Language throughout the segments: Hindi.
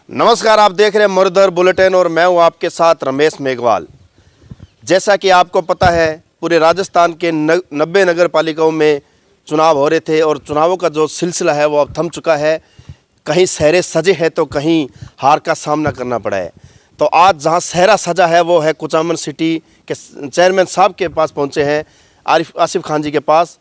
नमस्कार, आप देख रहे हैं मुरदर बुलेटिन और मैं हूं आपके साथ रमेश मेघवाल। जैसा कि आपको पता है, पूरे राजस्थान के 90 नगर पालिकाओं में चुनाव हो रहे थे और चुनावों का जो सिलसिला है वो अब थम चुका है। कहीं सहरे सजे हैं तो कहीं हार का सामना करना पड़ा है। तो आज जहां सहरा सजा है वो है कुचामन सिटी के चेयरमैन साहब के पास पहुंचे हैं, आसिफ खान जी के पास।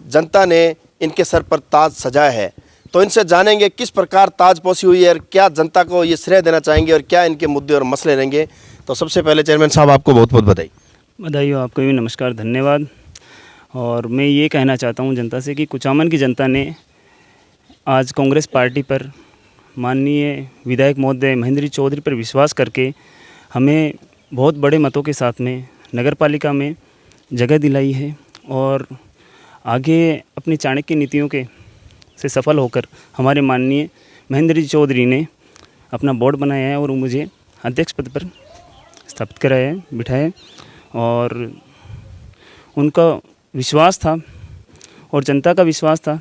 जनता ने इनके सर पर ताज सजाया है, तो इनसे जानेंगे किस प्रकार ताजपोशी हुई है और क्या जनता को ये श्रेय देना चाहेंगे और क्या इनके मुद्दे और मसले रहेंगे। तो सबसे पहले चेयरमैन साहब, आपको बहुत बहुत बधाई। बधाई हो आपको भी, नमस्कार, धन्यवाद। और मैं ये कहना चाहता हूँ जनता से कि कुचामन की जनता ने आज कांग्रेस पार्टी पर, माननीय विधायक महोदय महेंद्र जी चौधरी पर विश्वास करके हमें बहुत बड़े मतों के साथ में नगर पालिका में जगह दिलाई है और आगे अपनी चाणक्य नीतियों के से सफल होकर हमारे माननीय महेंद्र जी चौधरी ने अपना बोर्ड बनाया है और मुझे अध्यक्ष पद पर स्थापित कराया है, बिठाया है। और उनका विश्वास था और जनता का विश्वास था,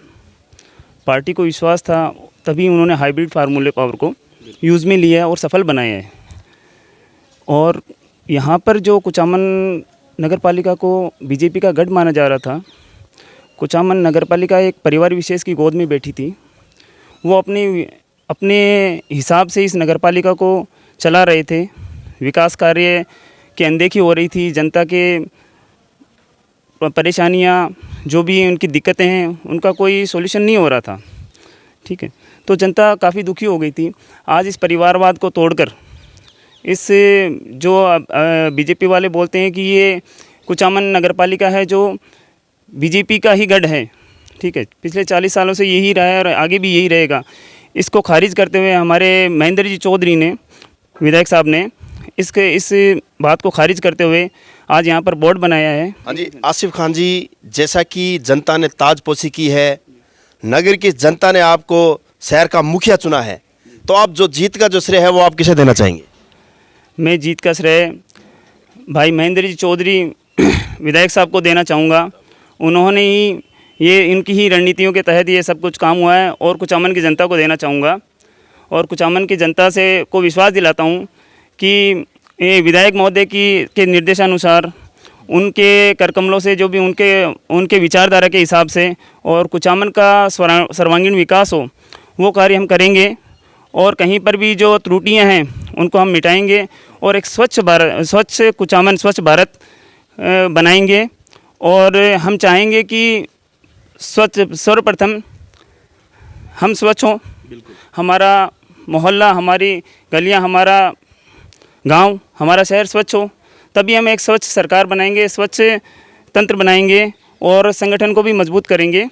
पार्टी को विश्वास था, तभी उन्होंने हाइब्रिड फार्मूले पावर को यूज़ में लिया है और सफल बनाया है। और यहाँ पर जो कुचामन नगर पालिका को बीजेपी का गढ़ माना जा रहा था, कुचामन नगर पालिका एक परिवार विशेष की गोद में बैठी थी। वो अपने हिसाब से इस नगर पालिका को चला रहे थे। विकास कार्य की अनदेखी हो रही थी, जनता के परेशानियां, जो भी उनकी दिक्कतें हैं, उनका कोई सॉल्यूशन नहीं हो रहा था। ठीक है, तो जनता काफ़ी दुखी हो गई थी। आज इस परिवारवाद को तोड़कर, इस जो बीजेपी वाले बोलते हैं कि ये कुचामन नगर पालिका है जो बीजेपी का ही गढ़ है, ठीक है, पिछले 40 सालों से यही रहा है और आगे भी यही रहेगा। इसको खारिज करते हुए हमारे महेंद्र जी चौधरी ने, विधायक साहब ने, इस बात को खारिज करते हुए आज यहाँ पर बोर्ड बनाया है। हाँ जी, आसिफ खान जी, जैसा कि जनता ने ताजपोशी की है, नगर की जनता ने आपको शहर का मुखिया चुना है, तो आप जो जीत का जो श्रेय है वो आप किसे देना चाहेंगे? मैं जीत का श्रेय भाई महेंद्र जी चौधरी विधायक साहब को देना चाहूँगा। उन्होंने ही इनकी ही रणनीतियों के तहत ये सब कुछ काम हुआ है और कुचामन की जनता को देना चाहूँगा। और कुचामन की जनता से को विश्वास दिलाता हूँ कि ये विधायक महोदय के निर्देशानुसार, उनके करकमलों से, जो भी उनके विचारधारा के हिसाब से और कुचामन का सर्वांगीण विकास हो, वो कार्य हम करेंगे। और कहीं पर भी जो त्रुटियां हैं उनको हम मिटाएंगे और एक स्वच्छ कुचामन, स्वच्छ भारत बनाएंगे। और हम चाहेंगे कि सर्वप्रथम हम स्वच्छ हों, हमारा मोहल्ला, हमारी गलियां, हमारा गांव, हमारा शहर स्वच्छ हो, तभी हम एक स्वच्छ सरकार बनाएंगे, स्वच्छ तंत्र बनाएंगे और संगठन को भी मजबूत करेंगे।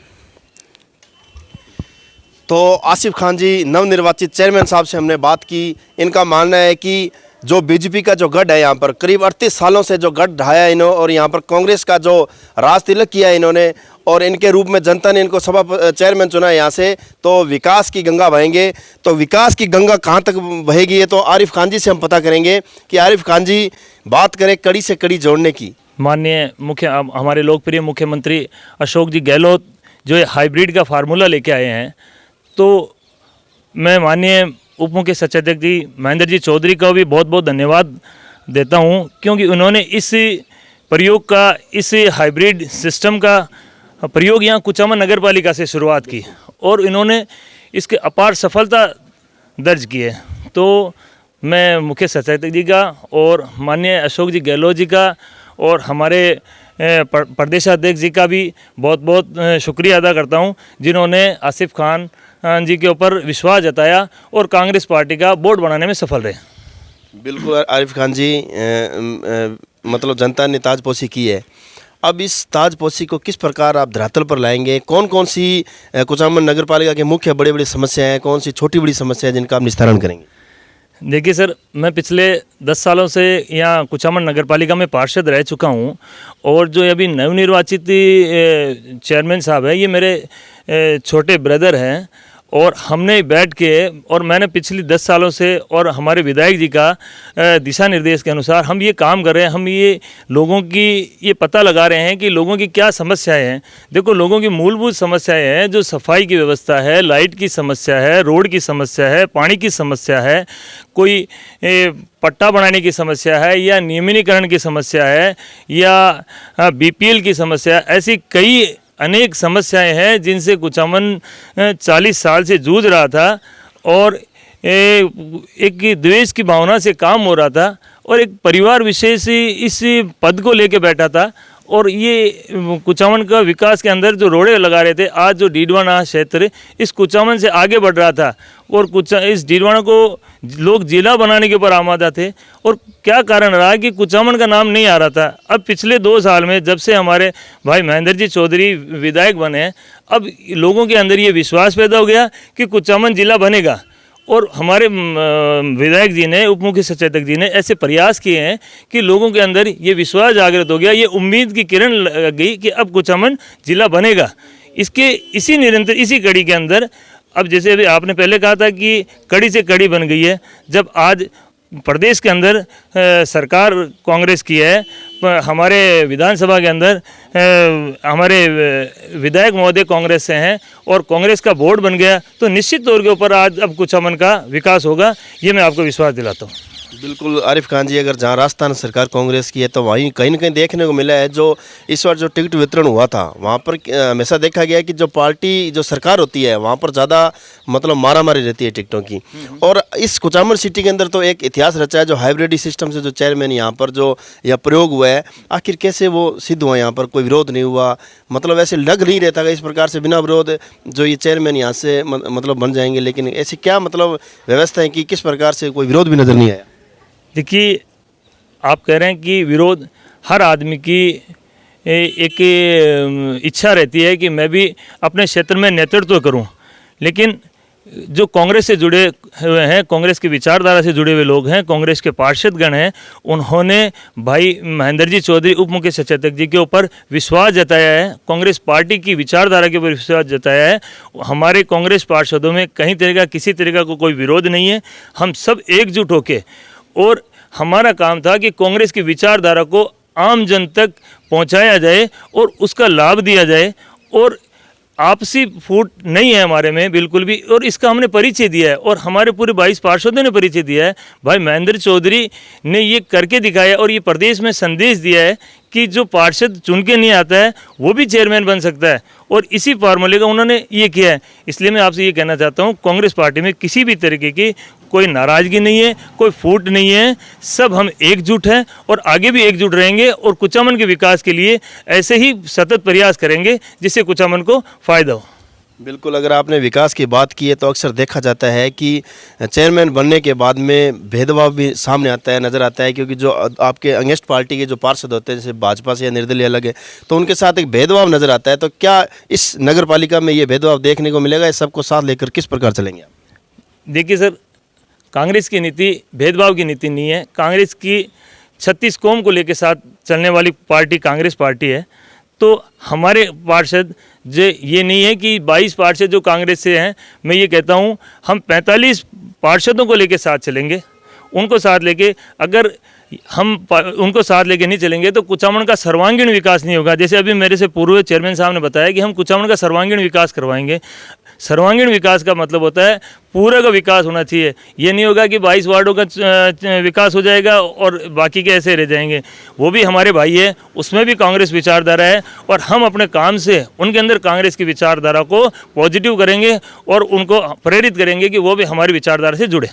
तो आसिफ खान जी, नवनिर्वाचित चेयरमैन साहब से हमने बात की। इनका मानना है कि जो बीजेपी का जो गढ़ है, यहाँ पर करीब 38 सालों से जो गढ़ ढाया इन्होंने और यहाँ पर कांग्रेस का जो राज तिलक किया इन्होंने, और इनके रूप में जनता ने इनको सभा चेयरमैन चुना है यहाँ से, तो विकास की गंगा बहेंगे। तो विकास की गंगा कहाँ तक बहेगी, ये तो आरिफ खान जी से हम पता करेंगे कि आरिफ खान जी बात करें कड़ी से कड़ी जोड़ने की। माननीय हमारे लोकप्रिय मुख्यमंत्री अशोक जी गहलोत जो ये हाइब्रिड का फार्मूला लेके आए हैं, तो मैं माननीय उप मुख्य सचेतक जी महेंद्र जी चौधरी का भी बहुत बहुत धन्यवाद देता हूं, क्योंकि उन्होंने इस प्रयोग का, इस हाइब्रिड सिस्टम का प्रयोग यहाँ कुचामन नगर पालिका से शुरुआत की और इन्होंने इसके अपार सफलता दर्ज की है। तो मैं मुख्य सचेतक जी का और माननीय अशोक जी गहलोत जी का और हमारे प्रदेशाध्यक्ष जी का भी बहुत बहुत शुक्रिया अदा करता हूँ, जिन्होंने आसिफ खान जी के ऊपर विश्वास जताया और कांग्रेस पार्टी का बोर्ड बनाने में सफल रहे। बिल्कुल आरिफ खान जी, मतलब जनता ने ताजपोशी की है, अब इस ताजपोशी को किस प्रकार आप धरातल पर लाएंगे? कौन कौन सी कुचामन नगर पालिका के मुख्य बड़ी बड़ी समस्याएं हैं, कौन सी छोटी बड़ी समस्या है जिनका आप निस्तारण करेंगे? देखिए सर, मैं पिछले 10 सालों से यहाँ कुचामन नगर पालिका में पार्षद रह चुका हूँ और जो अभी नवनिर्वाचित चेयरमैन साहब है, ये मेरे छोटे ब्रदर हैं और हमने बैठ के, और मैंने पिछले 10 सालों से और हमारे विधायक जी का दिशा निर्देश के अनुसार हम ये काम कर रहे हैं। हम ये लोगों की ये पता लगा रहे हैं कि लोगों की क्या समस्याएं हैं। देखो, लोगों की मूलभूत समस्याएं हैं, जो सफाई की व्यवस्था है, लाइट की समस्या है, रोड की समस्या है, पानी की समस्या है, कोई पट्टा बनाने की समस्या है, या नियमितीकरण की समस्या है, या बीपीएल की समस्या। ऐसी कई अनेक समस्याएं हैं जिनसे कुचामन 40 साल से जूझ रहा था, और एक द्वेष की भावना से काम हो रहा था, और एक परिवार विशेष इस पद को लेके बैठा था। और ये कुचामन का विकास के अंदर जो रोड़े लगा रहे थे, आज जो डीडवाना क्षेत्र इस कुचामन से आगे बढ़ रहा था, और इस डीडवाना को लोग जिला बनाने के ऊपर आमादा थे। और क्या कारण रहा कि कुचामन का नाम नहीं आ रहा था। अब पिछले 2 साल में जब से हमारे भाई महेंद्र जी चौधरी विधायक बने, अब लोगों के अंदर ये विश्वास पैदा हो गया कि कुचामन जिला बनेगा। और हमारे विधायक जी ने, उप मुख्य सचेतक जी ने ऐसे प्रयास किए हैं कि लोगों के अंदर ये विश्वास जागृत हो गया, ये उम्मीद की किरण लग गई कि अब कुचामन जिला बनेगा। इसी कड़ी के अंदर अब जैसे अभी आपने पहले कहा था कि कड़ी से कड़ी बन गई है। जब आज प्रदेश के अंदर सरकार कांग्रेस की है, हमारे विधानसभा के अंदर हमारे विधायक महोदय कांग्रेस से हैं, और कांग्रेस का बोर्ड बन गया, तो निश्चित तौर के ऊपर आज अब कुचामन का विकास होगा, ये मैं आपको विश्वास दिलाता हूँ। बिल्कुल आरिफ खान जी, अगर जहाँ राजस्थान सरकार कांग्रेस की है तो वहीं कहीं ना कहीं देखने को मिला है, जो इस बार जो टिकट वितरण हुआ था वहाँ पर हमेशा देखा गया है कि जो पार्टी जो सरकार होती है वहाँ पर ज़्यादा मतलब मारामारी रहती है टिकटों की। और इस कुचामन सिटी के अंदर तो एक इतिहास रचा है, जो हाइब्रिड सिस्टम से जो चेयरमैन यहाँ पर जो यह प्रयोग हुआ है, आखिर कैसे वो सिद्ध हुआ, यहाँ पर कोई विरोध नहीं हुआ, मतलब ऐसे लग नहीं रहता कि इस प्रकार से बिना विरोध जो ये चेयरमैन यहाँ से मतलब बन जाएंगे। लेकिन ऐसी क्या मतलब व्यवस्था है कि किस प्रकार से कोई विरोध भी नज़र नहीं आया? देखिए, आप कह रहे हैं कि विरोध, हर आदमी की एक इच्छा रहती है कि मैं भी अपने क्षेत्र में नेतृत्व करूं, लेकिन जो कांग्रेस से जुड़े हुए हैं, कांग्रेस की विचारधारा से जुड़े हुए लोग हैं, कांग्रेस के पार्षदगण हैं, उन्होंने भाई महेंद्र जी चौधरी उप मुख्य सचेतक जी के ऊपर विश्वास जताया है, कांग्रेस पार्टी की विचारधारा के ऊपर विश्वास जताया है। हमारे कांग्रेस पार्षदों में कहीं तरह का किसी तरह का कोई विरोध नहीं है। हम सब एकजुट होकर, और हमारा काम था कि कांग्रेस की विचारधारा को आम जन तक पहुंचाया जाए और उसका लाभ दिया जाए, और आपसी फूट नहीं है हमारे में बिल्कुल भी, और इसका हमने परिचय दिया है, और हमारे पूरे 22 पार्षदों ने परिचय दिया है। भाई महेंद्र चौधरी ने ये करके दिखाया, और ये प्रदेश में संदेश दिया है कि जो पार्षद चुन के नहीं आता है वो भी चेयरमैन बन सकता है, और इसी फार्मूले का उन्होंने ये किया है। इसलिए मैं आपसे ये कहना चाहता हूँ, कांग्रेस पार्टी में किसी भी तरीके की कोई नाराज़गी नहीं है, कोई फूट नहीं है, सब हम एकजुट हैं और आगे भी एकजुट रहेंगे, और कुचामन के विकास के लिए ऐसे ही सतत प्रयास करेंगे जिससे कुचामन को फ़ायदा हो। बिल्कुल, अगर आपने विकास की बात की है तो अक्सर देखा जाता है कि चेयरमैन बनने के बाद में भेदभाव भी सामने आता है, नज़र आता है, क्योंकि जो आपके अगेंस्ट पार्टी के जो पार्षद होते हैं, जैसे भाजपा से या निर्दलीय अलग है, तो उनके साथ एक भेदभाव नज़र आता है। तो क्या इस नगर पालिका में ये भेदभाव देखने को मिलेगा? इस सबको साथ लेकर किस प्रकार चलेंगे आप? देखिए सर, कांग्रेस की नीति भेदभाव की नीति नहीं है। कांग्रेस की 36 कौम को लेकर साथ चलने वाली पार्टी कांग्रेस पार्टी है। तो हमारे पार्षद जो ये नहीं है कि 22 पार्षद जो कांग्रेस से हैं, मैं ये कहता हूँ हम 45 पार्षदों को लेकर साथ चलेंगे। उनको साथ लेके, अगर हम उनको साथ लेके नहीं चलेंगे तो कुचामन का सर्वांगीण विकास नहीं होगा। जैसे अभी मेरे से पूर्व चेयरमैन साहब ने बताया कि हम कुचामन का सर्वांगीण विकास करवाएंगे। सर्वांगीण विकास का मतलब होता है पूरा का विकास होना चाहिए। ये नहीं होगा कि 22 वार्डों का विकास हो जाएगा और बाकी के ऐसे रह जाएंगे। वो भी हमारे भाई है, उसमें भी कांग्रेस विचारधारा है, और हम अपने काम से उनके अंदर कांग्रेस की विचारधारा को पॉजिटिव करेंगे और उनको प्रेरित करेंगे कि वो भी हमारी विचारधारा से जुड़े।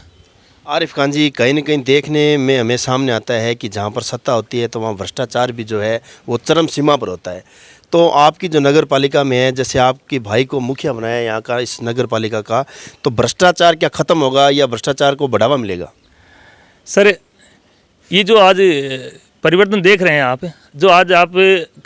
आरिफ खान जी, कहीं ना कहीं देखने में हमें सामने आता है कि जहाँ पर सत्ता होती है तो वहाँ भ्रष्टाचार भी जो है वो चरम सीमा पर होता है। तो आपकी जो नगर पालिका में है, जैसे आपके भाई को मुखिया बनाया यहाँ का, इस नगर पालिका का, तो भ्रष्टाचार क्या ख़त्म होगा या भ्रष्टाचार को बढ़ावा मिलेगा? सर, ये जो आज परिवर्तन देख रहे हैं आप, जो आज आप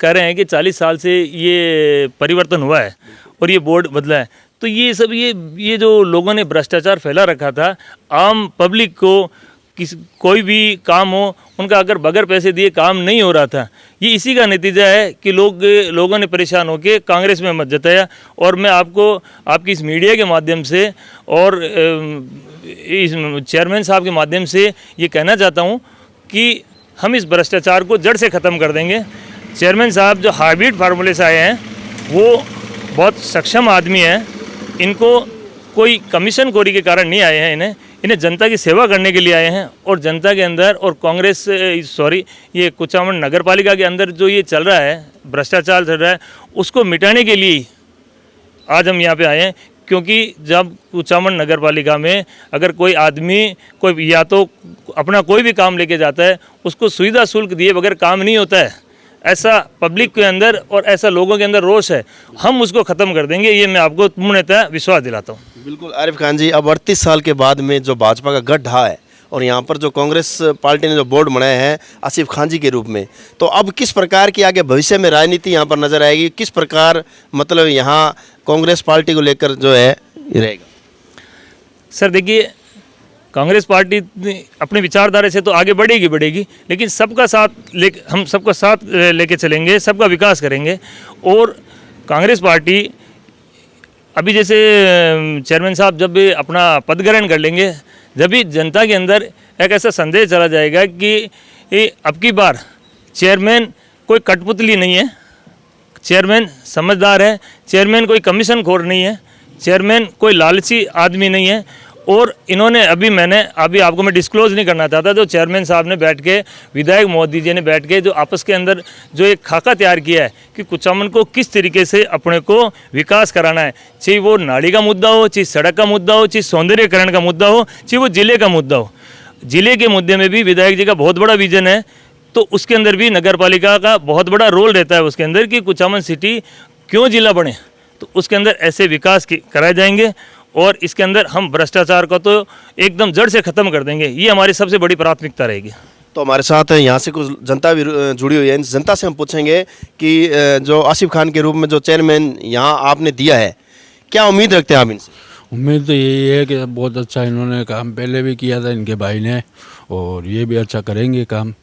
कह रहे हैं कि 40 साल से ये परिवर्तन हुआ है और ये बोर्ड बदला है, तो ये सब ये जो लोगों ने भ्रष्टाचार फैला रखा था, आम पब्लिक को कोई भी काम हो उनका अगर बगैर पैसे दिए काम नहीं हो रहा था। ये इसी का नतीजा है कि लोगों ने परेशान होकर कांग्रेस में मत जताया। और मैं आपको आपकी इस मीडिया के माध्यम से और इस चेयरमैन साहब के माध्यम से ये कहना चाहता हूँ कि हम इस भ्रष्टाचार को जड़ से ख़त्म कर देंगे। चेयरमैन साहब जो हाइब्रिड फार्मूले से आए हैं वो बहुत सक्षम आदमी हैं। इनको कोई कमीशन खोरी के कारण नहीं आए हैं, इन्हें जनता की सेवा करने के लिए आए हैं। और जनता के अंदर और कांग्रेस ये कुचामन नगर पालिका के अंदर जो ये चल रहा है, भ्रष्टाचार चल रहा है, उसको मिटाने के लिए आज हम यहाँ पे आए हैं। क्योंकि जब कुचामन नगर पालिका में अगर कोई आदमी कोई या तो अपना कोई भी काम लेके जाता है, उसको सुविधा शुल्क दिए बगैर काम नहीं होता है। ऐसा पब्लिक के अंदर और ऐसा लोगों के अंदर रोष है, हम उसको ख़त्म कर देंगे, ये मैं आपको पूर्णतः विश्वास दिलाता हूँ। बिल्कुल आरिफ खान जी, अब 38 साल के बाद में जो भाजपा का गढ़ ढहा है और यहाँ पर जो कांग्रेस पार्टी ने जो बोर्ड बनाया है आसिफ खान जी के रूप में, तो अब किस प्रकार की आगे भविष्य में राजनीति यहाँ पर नजर आएगी? किस प्रकार मतलब यहाँ कांग्रेस पार्टी को लेकर जो है रहेगा? सर देखिए, कांग्रेस पार्टी अपने विचारधारा से तो आगे बढ़ेगी, लेकिन हम सबका साथ लेके चलेंगे, सबका विकास करेंगे। और कांग्रेस पार्टी अभी जैसे चेयरमैन साहब जब भी अपना पद ग्रहण कर लेंगे, जब भी जनता के अंदर एक ऐसा संदेश चला जाएगा कि अब की बार चेयरमैन कोई कठपुतली नहीं है, चेयरमैन समझदार है, चेयरमैन कोई कमीशन खोर नहीं है, चेयरमैन कोई लालची आदमी नहीं है। और इन्होंने अभी आपको मैं डिस्क्लोज नहीं करना चाहता, जो चेयरमैन साहब ने बैठ के, विधायक मोदी जी ने बैठ के जो आपस के अंदर जो एक खाका तैयार किया है कि कुचामन को किस तरीके से अपने को विकास कराना है, चाहे वो नाली का मुद्दा हो, चाहे सड़क का मुद्दा हो, चाहे सौंदर्यकरण का मुद्दा हो, चाहे वो जिले का मुद्दा हो। जिले के मुद्दे में भी विधायक जी का बहुत बड़ा विजन है, तो उसके अंदर भी नगर पालिका का बहुत बड़ा रोल रहता है उसके अंदर कि कुचामन सिटी क्यों जिला बने, तो उसके अंदर ऐसे विकास कराए जाएंगे। और इसके अंदर हम भ्रष्टाचार को तो एकदम जड़ से ख़त्म कर देंगे, ये हमारी सबसे बड़ी प्राथमिकता रहेगी। तो हमारे साथ यहाँ से कुछ जनता भी जुड़ी हुई है, जनता से हम पूछेंगे कि जो आसिफ खान के रूप में जो चेयरमैन यहाँ आपने दिया है, क्या उम्मीद रखते हैं आप इनसे? उम्मीद तो यही है कि बहुत अच्छा इन्होंने काम पहले भी किया था इनके भाई ने, और ये भी अच्छा करेंगे काम।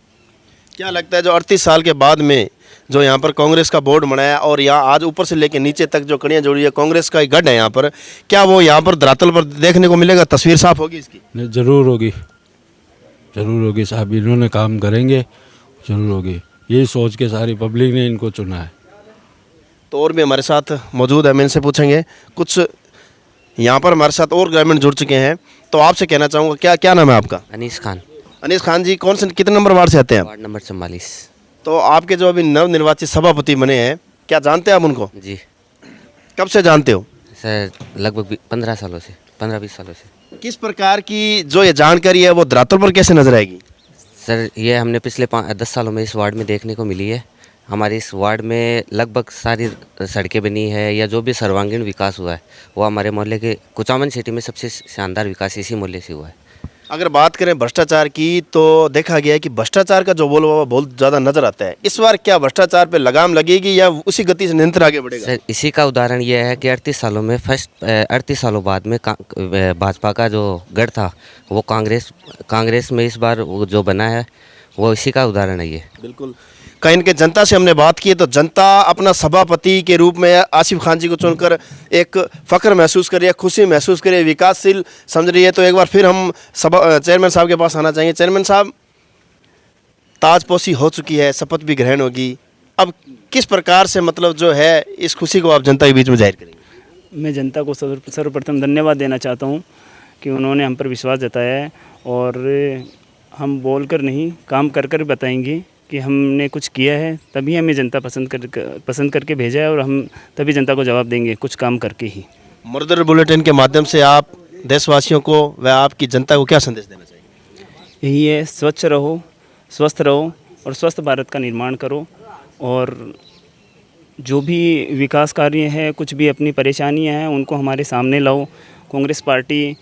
क्या लगता है जो 38 साल के बाद में जो यहाँ पर कांग्रेस का बोर्ड बनाया और यहाँ आज ऊपर से लेकर नीचे तक जो कड़ियाँ जोड़ी है, कांग्रेस का गढ़ है यहाँ पर, क्या वो यहाँ पर धरातल पर देखने को मिलेगा? तस्वीर साफ होगी इसकी? नहीं, ज़रूर होगी साहब, इन्होंने काम करेंगे, ज़रूर होगी। यही सोच के सारी पब्लिक ने इनको चुना है। तो और भी हमारे साथ मौजूद है, मैं इनसे पूछेंगे कुछ। यहाँ पर हमारे साथ और ग्रामीण जुड़ चुके हैं, तो आपसे कहना चाहूँगा, क्या नाम है आपका? अनीस खान। अनीस खान जी, कौन से कितने नंबर वार्ड से आते हैं आप? Ward number 44। तो आपके जो अभी नवनिर्वाचित सभापति बने हैं, क्या जानते हैं आप उनको? जी कब से जानते हो? सर, लगभग 15 सालों से, 15-20 सालों से। किस प्रकार की जो ये जानकारी है वो धरातल पर कैसे नजर आएगी? सर, ये हमने पिछले 10 सालों में इस वार्ड में देखने को मिली है। हमारे इस वार्ड में लगभग सारी सड़कें बनी है या जो भी सर्वांगीण विकास हुआ है वो हमारे मोहल्ले के कुचामन सिटी में सबसे शानदार विकास इसी मोहल्ले से हुआ है। अगर बात करें भ्रष्टाचार की, तो देखा गया है कि भ्रष्टाचार का जो बोलबाला बहुत ज़्यादा नजर आता है। इस बार क्या भ्रष्टाचार पे लगाम लगेगी या उसी गति से निरंतर आगे बढ़ेगा? सर, इसी का उदाहरण ये है कि 38 सालों में 38 सालों बाद में भाजपा का जो गढ़ था वो कांग्रेस में इस बार वो जो बना है वो इसी का उदाहरण है ये। बिल्कुल। कहीं इनके जनता से हमने बात की तो जनता अपना सभापति के रूप में आसिफ खान जी को चुनकर एक फ़ख्र महसूस कर रही है, खुशी महसूस कर रही है, विकासशील समझ रही है। तो एक बार फिर हम चेयरमैन साहब के पास आना चाहेंगे। चेयरमैन साहब, ताजपोशी हो चुकी है, शपथ भी ग्रहण होगी, अब किस प्रकार से मतलब जो है इस खुशी को आप जनता के बीच में जाहिर करेंगे? मैं जनता को सर्वप्रथम धन्यवाद देना चाहता हूँ कि उन्होंने हम पर विश्वास जताया है, और हम बोलकर नहीं काम कर कर बताएंगे कि हमने कुछ किया है, तभी हमें जनता पसंद करके भेजा है, और हम तभी जनता को जवाब देंगे कुछ काम करके ही। मुर्दर बुलेटिन के माध्यम से आप देशवासियों को व आपकी जनता को क्या संदेश देना चाहिए? यही है, स्वच्छ रहो, स्वस्थ रहो और स्वस्थ भारत का निर्माण करो। और जो भी विकास कार्य है, कुछ भी अपनी परेशानियां हैं, उनको हमारे सामने लाओ। कांग्रेस पार्टी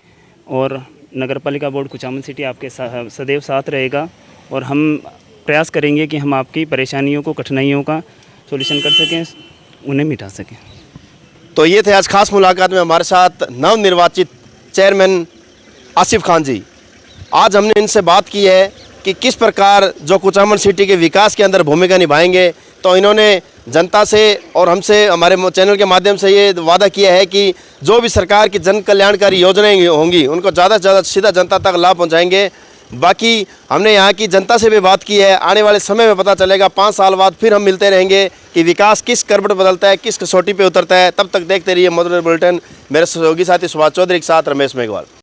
और नगरपालिका बोर्ड कुचामन सिटी आपके सदैव साथ रहेगा, और हम प्रयास करेंगे कि हम आपकी परेशानियों को, कठिनाइयों का सॉल्यूशन कर सकें, उन्हें मिटा सकें। तो ये थे आज खास मुलाकात में हमारे साथ नवनिर्वाचित चेयरमैन आसिफ खान जी। आज हमने इनसे बात की है कि किस प्रकार जो कुचामन सिटी के विकास के अंदर भूमिका निभाएंगे। तो इन्होंने जनता से और हमसे हमारे चैनल के माध्यम से ये वादा किया है कि जो भी सरकार की जन कल्याणकारी योजनाएं होंगी उनको ज़्यादा से ज़्यादा सीधा जनता तक लाभ पहुंचाएंगे। बाकी हमने यहाँ की जनता से भी बात की है, आने वाले समय में पता चलेगा, 5 साल बाद फिर हम मिलते रहेंगे कि विकास किस करवट बदलता है, किस कसौटी पे उतरता है। तब तक देखते रहिए मधुर बुलेटिन। मेरे सहयोगी साथी सुभाष चौधरी के साथ रमेश मेघवाल।